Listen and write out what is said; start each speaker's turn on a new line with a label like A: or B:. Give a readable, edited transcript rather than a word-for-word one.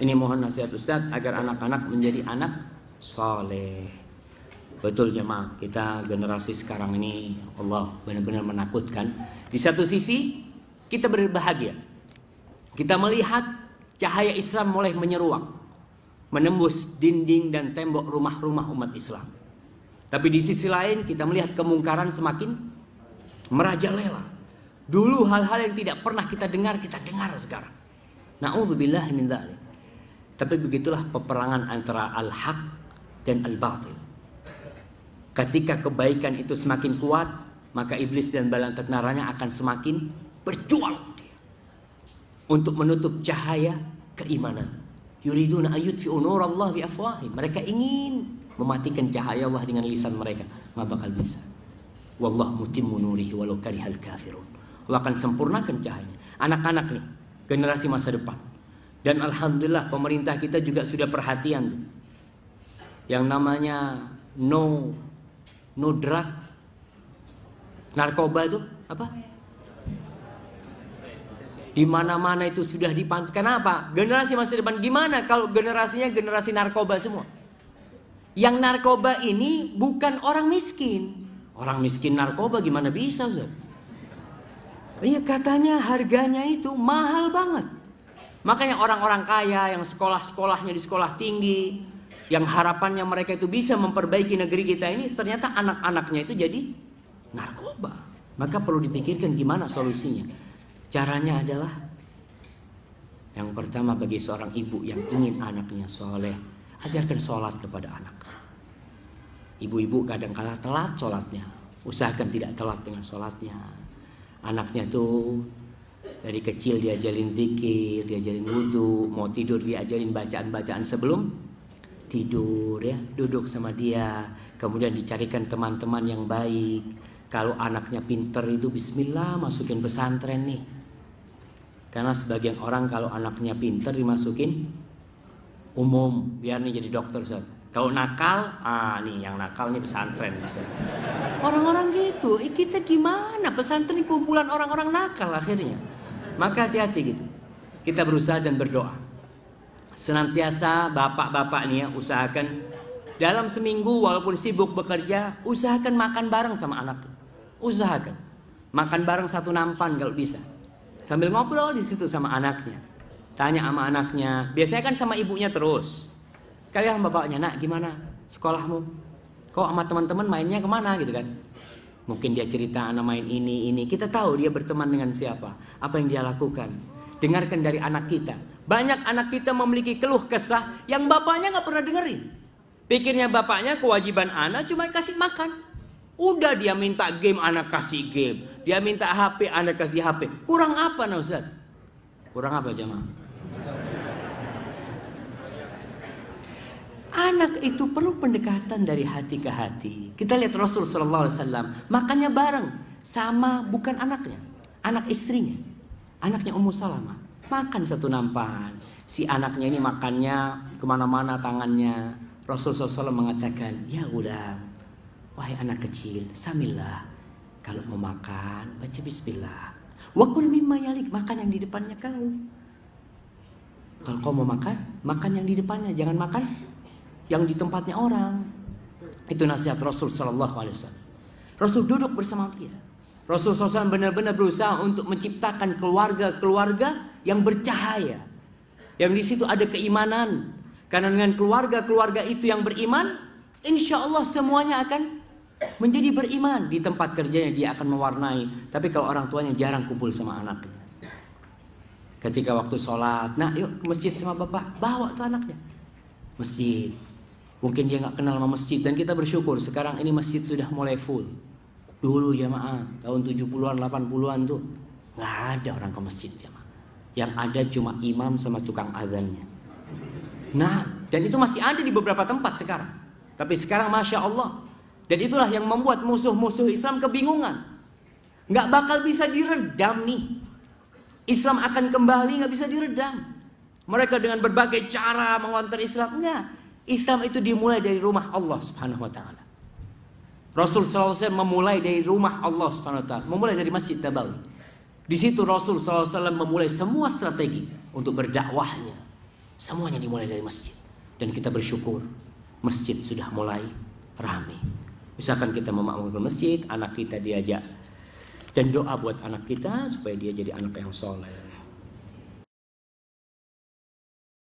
A: Ini mohon nasihat Ustaz agar anak-anak menjadi anak soleh. Betul jemaah, kita generasi sekarang ini Allah benar-benar menakutkan. Di satu sisi kita berbahagia, kita melihat cahaya Islam mulai menyeruak, menembus dinding dan tembok rumah-rumah umat Islam. Tapi di sisi lain kita melihat kemungkaran semakin merajalela. Dulu hal-hal yang tidak pernah kita dengar sekarang. Na'udzubillah min dzalik. Tapi begitulah peperangan antara al-haq dan al-batil. Ketika kebaikan itu semakin kuat, maka iblis dan bala tentaranya akan semakin berjuang untuk menutup cahaya keimanan. Yuriduna ayyutfi'u nurallah biafwahim. Mereka ingin mematikan cahaya Allah dengan lisan mereka. Nggak bakal bisa. Wallahu mutimmu nurihi walau karihal kafirun. Allah akan sempurnakan cahayanya. Anak-anak nih, generasi masa depan. Dan alhamdulillah pemerintah kita juga sudah perhatian tuh. Yang namanya no drug, narkoba itu apa? Di mana-mana itu sudah dipantau. Kenapa? Generasi masa depan gimana kalau generasinya generasi narkoba semua? Yang narkoba ini bukan orang miskin. Orang miskin narkoba gimana bisa, Ustaz? Iya, katanya harganya itu mahal banget. Makanya orang-orang kaya yang sekolah-sekolahnya di sekolah tinggi, yang harapannya mereka itu bisa memperbaiki negeri kita ini, ternyata anak-anaknya itu jadi narkoba. Maka perlu dipikirkan gimana solusinya. Caranya adalah yang pertama, bagi seorang ibu yang ingin anaknya soleh, ajarkan sholat kepada anak. Ibu-ibu kadang-kala telat sholatnya, usahakan tidak telat dengan sholatnya. Anaknya tuh dari kecil diajarin zikir, diajarin wudu, mau tidur diajarin bacaan-bacaan sebelum tidur ya, duduk sama dia, kemudian dicarikan teman-teman yang baik. Kalau anaknya pinter itu bismillah masukin pesantren nih. Karena sebagian orang kalau anaknya pinter dimasukin umum, biar nih jadi dokter Ustaz. Kalau nakal, nih yang nakal nih pesantren bisa. Orang-orang gitu, kita gimana? Pesantren ini kumpulan orang-orang nakal akhirnya. Maka hati-hati gitu. Kita berusaha dan berdoa. Senantiasa bapak-bapak nih ya, usahakan dalam seminggu walaupun sibuk bekerja, usahakan makan bareng sama anak. Usahakan makan bareng satu nampan kalau bisa. Sambil ngobrol di situ sama anaknya. Tanya sama anaknya. Biasanya kan sama ibunya terus. Kalian bapaknya, nak gimana sekolahmu? Kok sama teman-teman mainnya kemana gitu kan? Mungkin dia cerita anak main ini. Kita tahu dia berteman dengan siapa, apa yang dia lakukan. Dengarkan dari anak kita. Banyak anak kita memiliki keluh kesah yang bapaknya nggak pernah dengerin. Pikirnya bapaknya kewajiban anak cuma kasih makan. Udah dia minta game, anak kasih game. Dia minta HP, anak kasih HP. Kurang apa nah Ustaz? Kurang apa jemaah? Anak itu perlu pendekatan dari hati ke hati. Kita lihat Rasul sallallahu alaihi wasallam makannya bareng sama bukan anaknya, anak istrinya, anaknya Ummu Salamah. Makan satu nampan. Si anaknya ini makannya kemana-mana tangannya. Rasul sallallahu alaihi wasallam mengatakan, ya udah, wahai anak kecil, samillah. Kalau mau makan, baca bismillah. Wa kul mimma yalik, makan yang di depannya kau. Kalau kau mau makan, makan yang di depannya, jangan makan yang di tempatnya orang. Itu nasihat Rasul sallallahu alaihi wasallam. Rasul duduk bersama dia. Rasul SAW benar-benar berusaha untuk menciptakan keluarga-keluarga yang bercahaya, yang di situ ada keimanan. Karena dengan keluarga-keluarga itu yang beriman, insya Allah semuanya akan menjadi beriman. Di tempat kerjanya dia akan mewarnai. Tapi kalau orang tuanya jarang kumpul sama anaknya, ketika waktu sholat, nah yuk ke masjid sama bapak, bawa tuh anaknya masjid. Mungkin dia nggak kenal sama masjid, dan kita bersyukur sekarang ini masjid sudah mulai full. Dulu jamaah tahun 70-an 80-an tuh nggak ada orang ke masjid jamaah. Yang ada cuma imam sama tukang azannya. Nah, dan itu masih ada di beberapa tempat sekarang. Tapi sekarang masya Allah. Dan itulah yang membuat musuh-musuh Islam kebingungan. Nggak bakal bisa diredam nih. Islam akan kembali nggak bisa diredam. Mereka dengan berbagai cara mengonter Islam. Enggak. Islam itu dimulai dari rumah Allah Subhanahu wa taala. Rasul SAW memulai dari rumah Allah Subhanahu wa taala, memulai dari Masjid Nabawi. Di situ Rasul SAW memulai semua strategi untuk berdakwahnya. Semuanya dimulai dari masjid. Dan kita bersyukur masjid sudah mulai ramai. Misalkan kita memakmurkan masjid, anak kita diajak, dan doa buat anak kita supaya dia jadi anak yang soleh.